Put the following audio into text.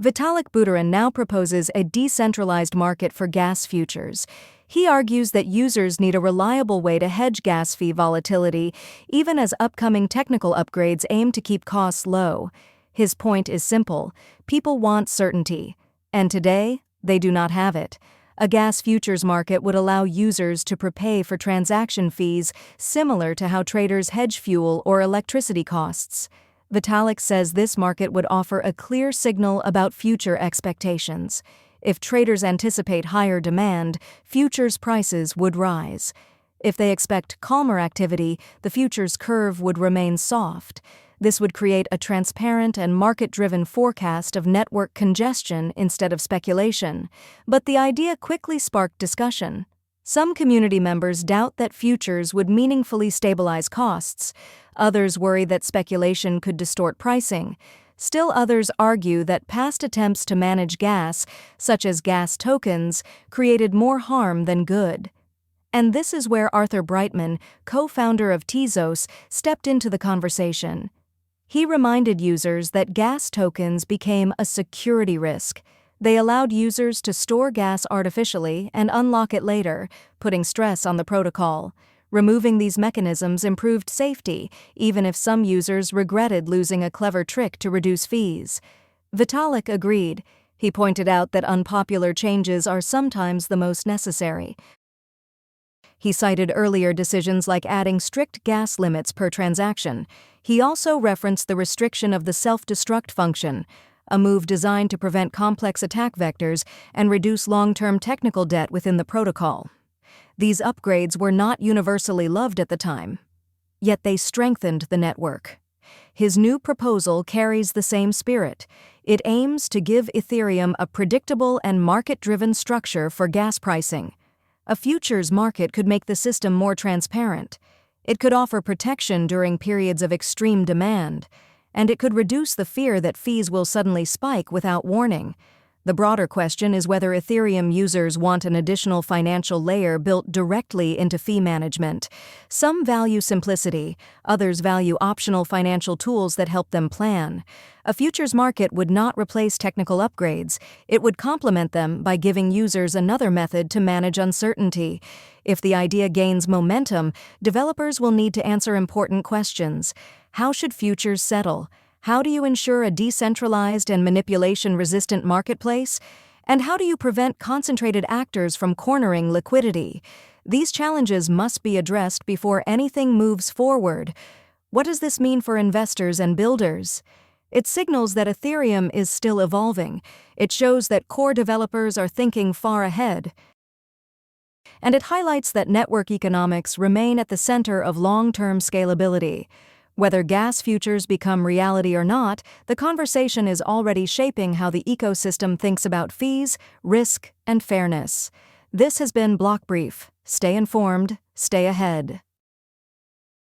Vitalik Buterin now proposes a decentralized market for gas futures. He argues that users need a reliable way to hedge gas fee volatility, even as upcoming technical upgrades aim to keep costs low. His point is simple: people want certainty, and today, they do not have it. A gas futures market would allow users to prepay for transaction fees similar to how traders hedge fuel or electricity costs. Vitalik says this market would offer a clear signal about future expectations. If traders anticipate higher demand, futures prices would rise. If they expect calmer activity, the futures curve would remain soft. This would create a transparent and market-driven forecast of network congestion instead of speculation. But the idea quickly sparked discussion. Some community members doubt that futures would meaningfully stabilize costs. Others worry that speculation could distort pricing. Still others argue that past attempts to manage gas, such as gas tokens, created more harm than good. And this is where Arthur Breitman, co-founder of Tezos, stepped into the conversation. He reminded users that gas tokens became a security risk. They allowed users to store gas artificially and unlock it later, putting stress on the protocol. Removing these mechanisms improved safety, even if some users regretted losing a clever trick to reduce fees. Vitalik agreed. He pointed out that unpopular changes are sometimes the most necessary. He cited earlier decisions like adding strict gas limits per transaction. He also referenced the restriction of the self-destruct function, a move designed to prevent complex attack vectors and reduce long-term technical debt within the protocol. These upgrades were not universally loved at the time, yet they strengthened the network. His new proposal carries the same spirit. It aims to give Ethereum a predictable and market-driven structure for gas pricing. A futures market could make the system more transparent. It could offer protection during periods of extreme demand, and it could reduce the fear that fees will suddenly spike without warning. The broader question is whether Ethereum users want an additional financial layer built directly into fee management. Some value simplicity, others value optional financial tools that help them plan. A futures market would not replace technical upgrades. It would complement them by giving users another method to manage uncertainty. If the idea gains momentum, developers will need to answer important questions. How should futures settle? How do you ensure a decentralized and manipulation-resistant marketplace? And how do you prevent concentrated actors from cornering liquidity? These challenges must be addressed before anything moves forward. What does this mean for investors and builders? It signals that Ethereum is still evolving. It shows that core developers are thinking far ahead. And it highlights that network economics remain at the center of long-term scalability. Whether gas futures become reality or not, the conversation is already shaping how the ecosystem thinks about fees, risk, and fairness. This has been BlockBrief. Stay informed, stay ahead.